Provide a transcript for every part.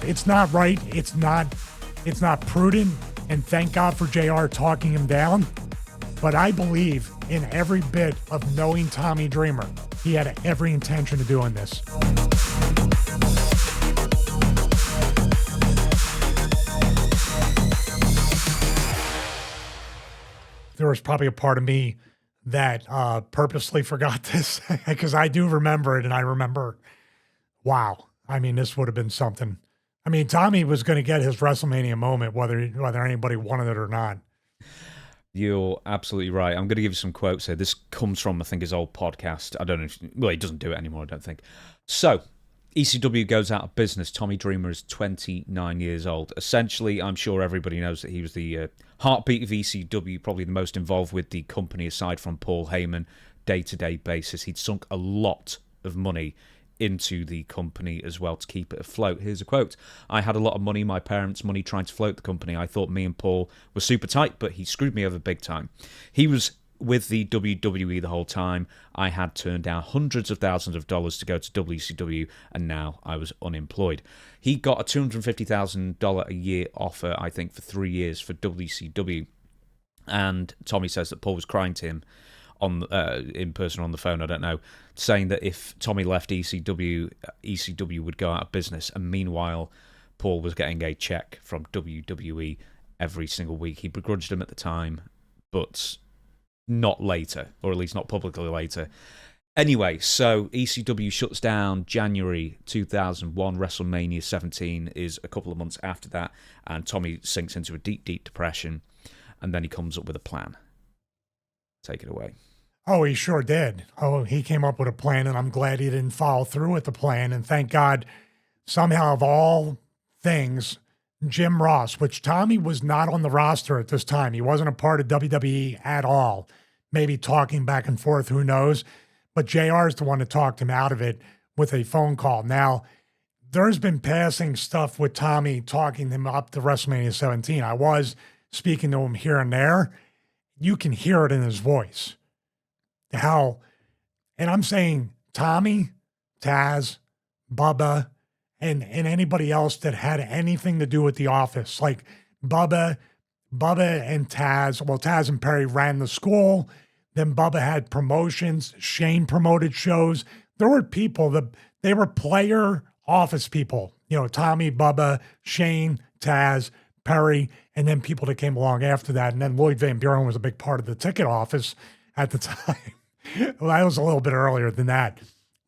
It's not right. It's not prudent. And thank God for JR talking him down. But I believe in every bit of knowing Tommy Dreamer. He had every intention of doing this. There was probably a part of me that purposely forgot this because I do remember it, and I remember, wow. I mean, this would have been something. I mean, Tommy was going to get his WrestleMania moment, whether anybody wanted it or not. You're absolutely right. I'm going to give you some quotes here. This comes from, I think, his old podcast. I don't know if, well, he doesn't do it anymore, I don't think. So, ECW goes out of business. Tommy Dreamer is 29 years old. Essentially, I'm sure everybody knows that he was the heartbeat of ECW, probably the most involved with the company aside from Paul Heyman, day-to-day basis. He'd sunk a lot of money into the company as well to keep it afloat. Here's a quote. I had a lot of money, my parents' money, trying to float the company. I thought me and Paul were super tight, but he screwed me over big time. He was with the WWE the whole time. I had turned down hundreds of thousands of dollars to go to WCW, and now I was unemployed. He got a $250,000 a year offer, I think, for 3 years for WCW. And Tommy says that Paul was crying to him on in person or on the phone, I don't know, saying that if Tommy left ECW, ECW would go out of business. And meanwhile, Paul was getting a check from WWE every single week. He begrudged him at the time, but not later, or at least not publicly later. Anyway, so ECW shuts down January 2001. WrestleMania 17 is a couple of months after that, and Tommy sinks into a deep, deep depression, and then he comes up with a plan. Take it away. Oh, he sure did. Oh, he came up with a plan, and I'm glad he didn't follow through with the plan. And thank God, somehow of all things, Jim Ross, which Tommy was not on the roster at this time. He wasn't a part of WWE at all. Maybe talking back and forth, who knows? But JR is the one that talked him out of it with a phone call. Now, there's been passing stuff with Tommy talking him up to WrestleMania 17. I was speaking to him here and there. You can hear it in his voice. How, and I'm saying Tommy, Taz, Bubba, and anybody else that had anything to do with the office, like Bubba and Taz. Well, Taz and Perry ran the school. Then Bubba had promotions. Shane promoted shows. There were people that they were player office people. You know, Tommy, Bubba, Shane, Taz, Perry, and then people that came along after that. And then Lloyd Van Buren was a big part of the ticket office at the time. Well, that was a little bit earlier than that.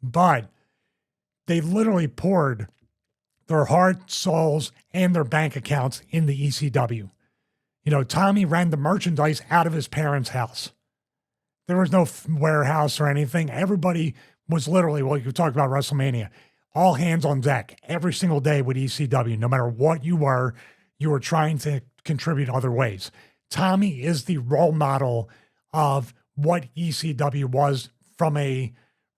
But they literally poured their heart, souls, and their bank accounts in the ECW. You know, Tommy ran the merchandise out of his parents' house. There was no warehouse or anything. Everybody was literally, well, you talked about WrestleMania, all hands on deck every single day with ECW. No matter what you were trying to contribute other ways. Tommy is the role model of what ECW was from a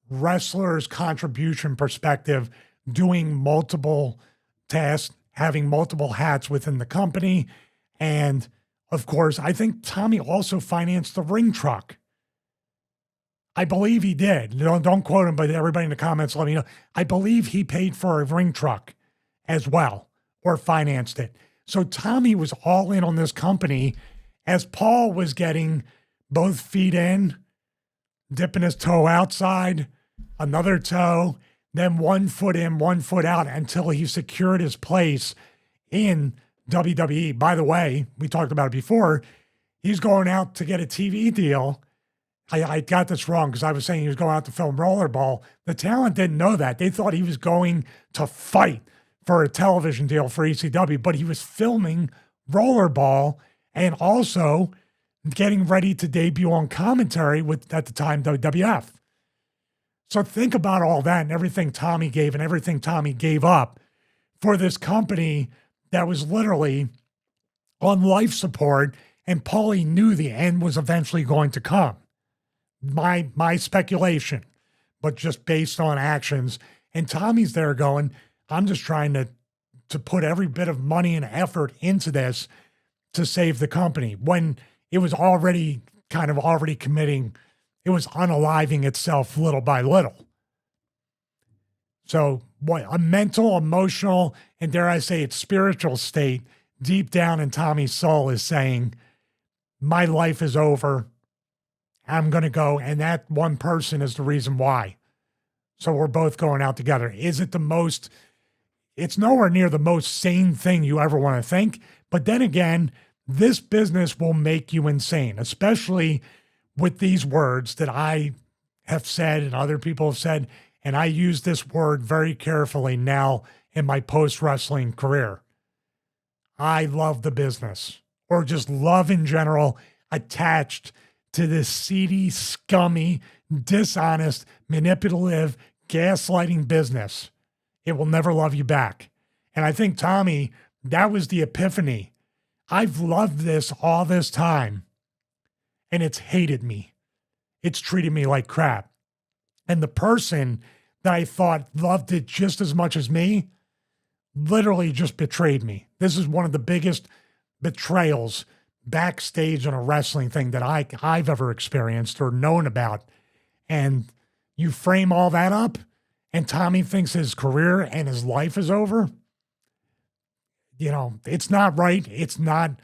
wrestler's contribution perspective, doing multiple tasks, having multiple hats within the company. And of course, I think Tommy also financed the ring truck. I believe he did. Don't quote him, but everybody in the comments let me know. I believe he paid for a ring truck as well, or financed it. So Tommy was all in on this company as Paul was getting both feet in, dipping his toe outside, another toe, then 1 foot in, 1 foot out until he secured his place in WWE. By the way, we talked about it before. He's going out to get a TV deal. I got this wrong because I was saying he was going out to film Rollerball. The talent didn't know that. They thought he was going to fight for a television deal for ECW, but he was filming Rollerball and also getting ready to debut on commentary with, at the time, WWF. So think about all that and everything Tommy gave and everything Tommy gave up for this company that was literally on life support, and Paulie knew the end was eventually going to come. My speculation, but just based on actions. And Tommy's there going, I'm just trying to put every bit of money and effort into this to save the company, when it was already committing, it was unaliving itself little by little. So what, a mental, emotional, and dare I say its spiritual state deep down in Tommy's soul is saying, my life is over. I'm going to go. And that one person is the reason why. So we're both going out together. Is it the most, it's nowhere near the most sane thing you ever want to think. But then again, this business will make you insane, especially with these words that I have said and other people have said. And I use this word very carefully now in my post-wrestling career. I love the business, or just love in general, attached to this seedy, scummy, dishonest, manipulative, gaslighting business. It will never love you back. And I think, Tommy, that was the epiphany. I've loved this all this time, and it's hated me. It's treated me like crap. And the person that I thought loved it just as much as me literally just betrayed me. This is one of the biggest betrayals backstage on a wrestling thing that I've ever experienced or known about. And you frame all that up, and Tommy thinks his career and his life is over. You know, it's not right. It's not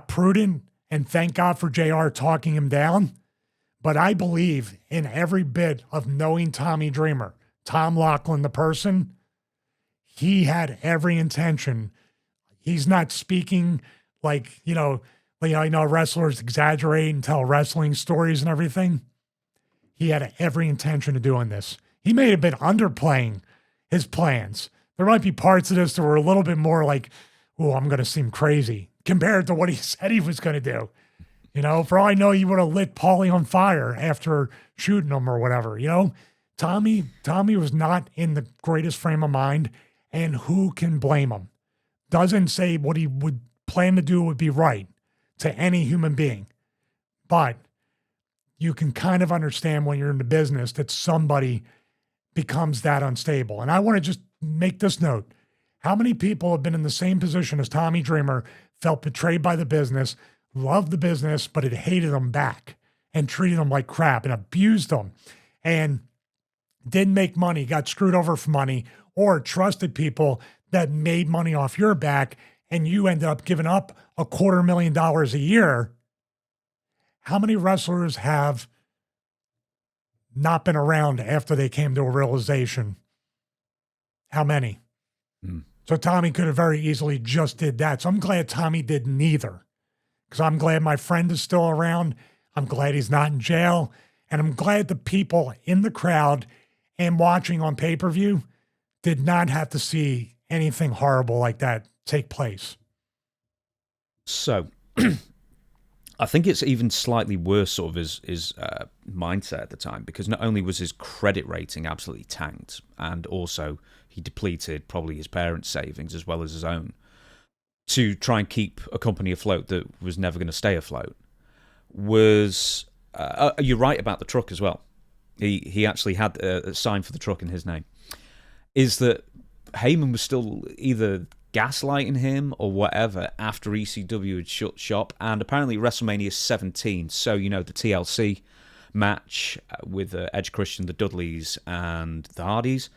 prudent. And thank God for JR talking him down. But I believe in every bit of knowing Tommy Dreamer, Tom Laughlin, the person. He had every intention. He's not speaking like, wrestlers exaggerate and tell wrestling stories and everything. He had every intention of doing this. He may have been underplaying his plans. There might be parts of this that were a little bit more like, oh, I'm going to seem crazy compared to what he said he was going to do. You know, for all I know, he would have lit Paulie on fire after shooting him or whatever. You know, Tommy was not in the greatest frame of mind, and who can blame him? Doesn't say what he would plan to do would be right to any human being. But you can kind of understand when you're in the business that somebody becomes that unstable. And I want to just make this note. How many people have been in the same position as Tommy Dreamer, felt betrayed by the business, loved the business, but it hated them back and treated them like crap and abused them and didn't make money, got screwed over for money, or trusted people that made money off your back and you ended up giving up $250,000 a year? How many wrestlers have not been around after they came to a realization? How many? So Tommy could have very easily just did that. So I'm glad Tommy did neither, because I'm glad my friend is still around. I'm glad he's not in jail. And I'm glad the people in the crowd and watching on pay-per-view did not have to see anything horrible like that take place. So I think it's even slightly worse sort of his mindset at the time, because not only was his credit rating absolutely tanked, and also he depleted probably his parents' savings as well as his own to try and keep a company afloat that was never going to stay afloat. You're right about the truck as well. He actually had a sign for the truck in his name. Is that Heyman was still either gaslighting him or whatever after ECW had shut shop, and apparently WrestleMania 17, so the TLC match with Edge, Christian, the Dudleys, and the Hardys,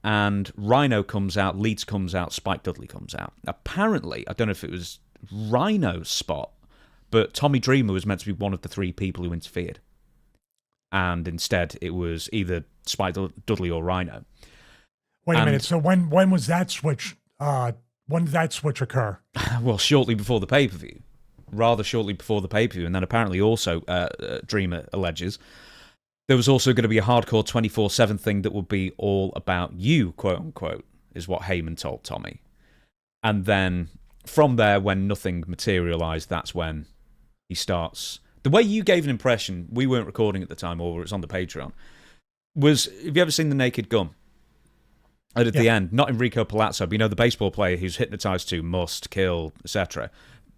and Rhino comes out, Leeds comes out, Spike Dudley comes out. Apparently, I don't know if it was Rhino's spot, but Tommy Dreamer was meant to be one of the three people who interfered, and instead it was either Spike Dudley or Rhino. Wait a minute. So when was that switch? When did that switch occur? Well, shortly before the pay-per-view. Rather shortly before the pay-per-view. And then apparently also, Dreamer alleges, there was also going to be a hardcore 24/7 thing that would be all about you, quote-unquote, is what Heyman told Tommy. And then from there, when nothing materialized, that's when he starts. The way you gave an impression, we weren't recording at the time, or it's on the Patreon, was, have you ever seen The Naked Gun? And at the end, not Enrico Palazzo, but the baseball player who's hypnotized to must kill, etc.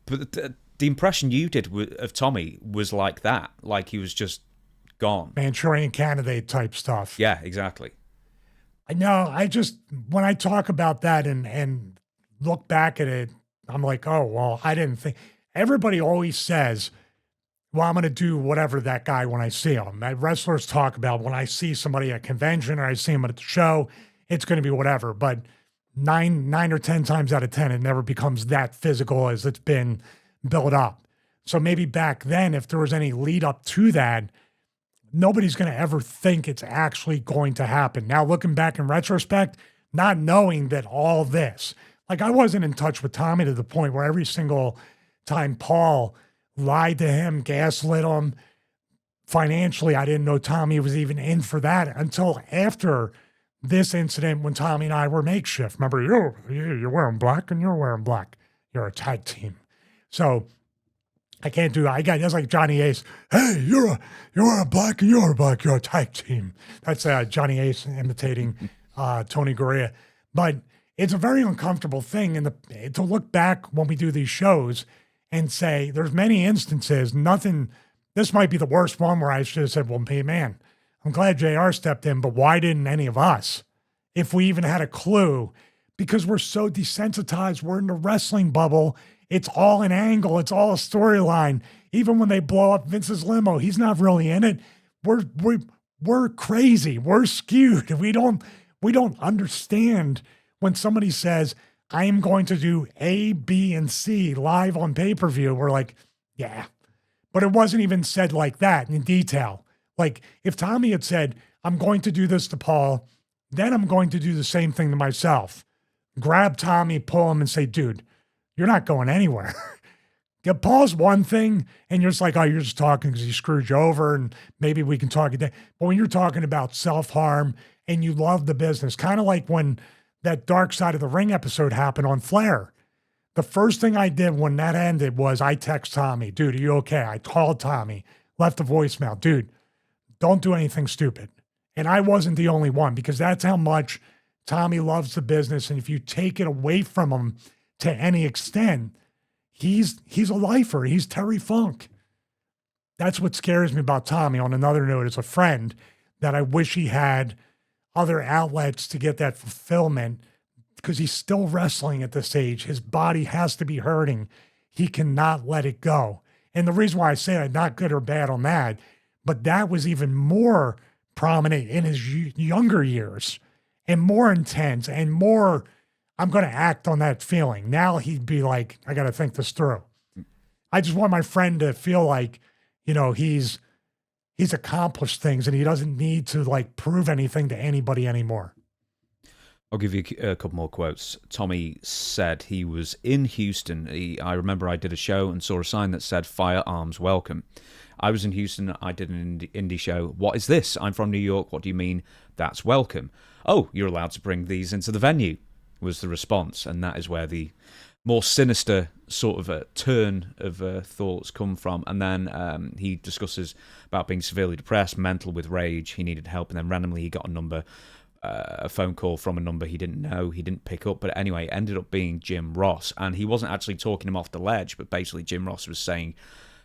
But the impression you did of Tommy was like that, like he was just gone. Manchurian Candidate type stuff. Yeah, exactly. I know. When I talk about that and look back at it, I'm like, oh, well, I didn't think. Everybody always says, well, I'm going to do whatever that guy when I see him. Wrestlers talk about when I see somebody at a convention or I see him at the show, it's going to be whatever. But nine or 10 times out of 10, it never becomes that physical as it's been built up. So maybe back then, if there was any lead up to that, nobody's going to ever think it's actually going to happen. Now, looking back in retrospect, not knowing that all this, like I wasn't in touch with Tommy to the point where every single time Paul lied to him, gaslit him, financially, I didn't know Tommy was even in for that until after this incident when Tommy and I were makeshift. Remember, you're wearing black and you're wearing black. You're a tag team. So I can't do that. That's like Johnny Ace. Hey, you're a black and you're a black. You're a tag team. That's Johnny Ace imitating Tony Garea. But it's a very uncomfortable thing to look back when we do these shows and say there's many instances, nothing. This might be the worst one where I should have said, well, hey, man, I'm glad JR stepped in, but why didn't any of us? If we even had a clue, because we're so desensitized, we're in the wrestling bubble. It's all an angle. It's all a storyline. Even when they blow up Vince's limo, he's not really in it. We're crazy. We're skewed. We don't understand when somebody says, I am going to do A, B, and C live on pay-per-view. We're like, yeah. But it wasn't even said like that in detail. Like if Tommy had said, I'm going to do this to Paul, then I'm going to do the same thing to myself. Grab Tommy, pull him and say, dude, you're not going anywhere. Paul's one thing, and you're just like, oh, you're just talking because he screwed you over, and maybe we can talk again. But when you're talking about self-harm and you love the business, kind of like when that Dark Side of the Ring episode happened on Flair. The first thing I did when that ended was I text Tommy, dude, are you okay? I called Tommy, left a voicemail, dude, don't do anything stupid. And I wasn't the only one because that's how much Tommy loves the business. And if you take it away from him to any extent, he's a lifer. He's Terry Funk. That's what scares me about Tommy. On another note, as a friend, that I wish he had other outlets to get that fulfillment because he's still wrestling at this age. His body has to be hurting. He cannot let it go. And the reason why I say that, not good or bad on that, but that was even more prominent in his younger years and more intense and more, I'm going to act on that feeling. Now he'd be like, I got to think this through. I just want my friend to feel like, you know, he's accomplished things and he doesn't need to like prove anything to anybody anymore. I'll give you a couple more quotes. Tommy said he was in Houston. I remember I did a show and saw a sign that said firearms welcome. I was in Houston. I did an indie show. What is this? I'm from New York. What do you mean that's welcome? Oh, you're allowed to bring these into the venue, was the response. And that is where the more sinister sort of a turn of thoughts come from. And then he discusses about being severely depressed, mental with rage. He needed help. And then randomly he got a phone call from a number he didn't know, he didn't pick up, but anyway, it ended up being Jim Ross, and he wasn't actually talking him off the ledge, but basically Jim Ross was saying,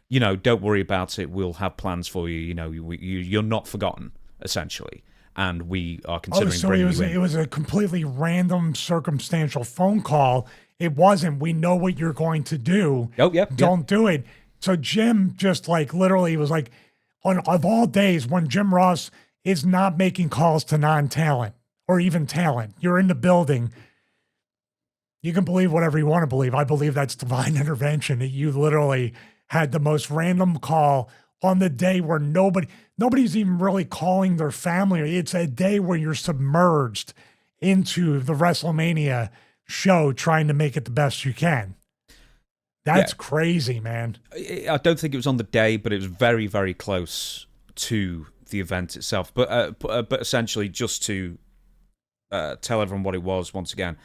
you know, don't worry about it, we'll have plans for you, you know, you're not forgotten, essentially, and we are considering bringing you in. It was a completely random, circumstantial phone call. It wasn't, we know what you're going to do. Oh, yeah. Don't do it. So Jim just like literally was like, of all days, when Jim Ross is not making calls to non-talent or even talent. You're in the building. You can believe whatever you want to believe. I believe that's divine intervention. You literally had the most random call on the day where nobody's even really calling their family. It's a day where you're submerged into the WrestleMania show trying to make it the best you can. That's crazy, man. I don't think it was on the day, but it was very, very close to the event itself, but essentially just to tell everyone what it was once again,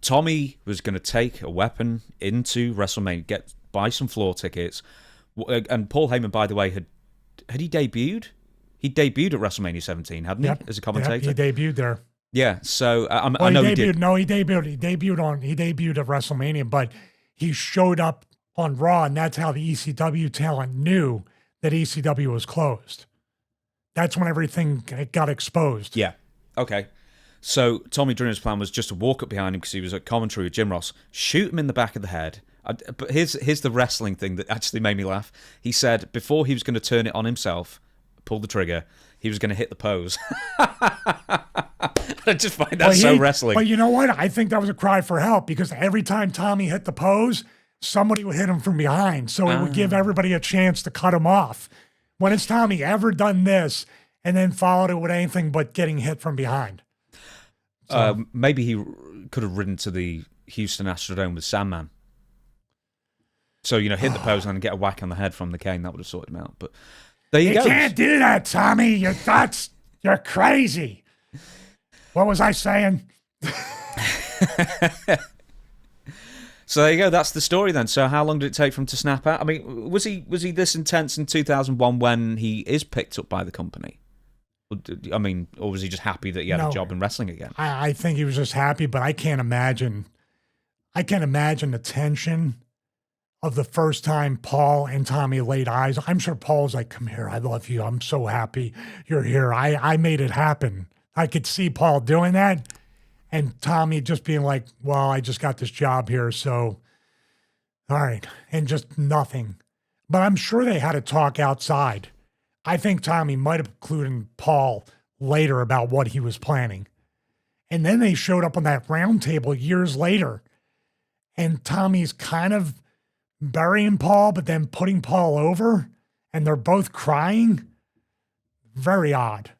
Tommy was going to take a weapon into WrestleMania, buy some floor tickets, and Paul Heyman, by the way, had he debuted? He debuted at WrestleMania 17, hadn't he, as a commentator? Yep, he debuted there. Yeah, so I know he did. No, he debuted at WrestleMania, but he showed up on Raw, and that's how the ECW talent knew that ECW was closed. That's when everything got exposed. Yeah. Okay. So Tommy Dreamer's plan was just to walk up behind him because he was at commentary with Jim Ross, shoot him in the back of the head. But here's the wrestling thing that actually made me laugh. He said before he was going to turn it on himself, pull the trigger, he was going to hit the pose. I just find that so wrestling. But you know what? I think that was a cry for help because every time Tommy hit the pose, somebody would hit him from behind. So it would give everybody a chance to cut him off. When has Tommy ever done this and then followed it with anything but getting hit from behind? So, maybe he could have ridden to the Houston Astrodome with Sandman. So, hit the pose and then get a whack on the head from the cane. That would have sorted him out. But there you go. You can't do that, Tommy. You're crazy. What was I saying? So there you go. That's the story then. So how long did it take for him to snap out? I mean, was he this intense in 2001 when he is picked up by the company? Or was he just happy that he had a job in wrestling again? I think he was just happy, but I can't imagine the tension of the first time Paul and Tommy laid eyes. I'm sure Paul's like, come here, I love you. I'm so happy you're here. I made it happen. I could see Paul doing that. And Tommy just being like, well, I just got this job here, so all right. And just nothing. But I'm sure they had a talk outside. I think Tommy might have included Paul later about what he was planning. And then they showed up on that round table years later. And Tommy's kind of burying Paul, but then putting Paul over. And they're both crying. Very odd.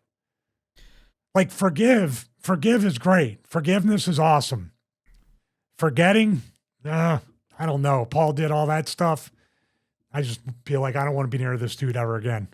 Like, forgive is great. Forgiveness is awesome. Forgetting, I don't know. Paul did all that stuff. I just feel like I don't want to be near this dude ever again.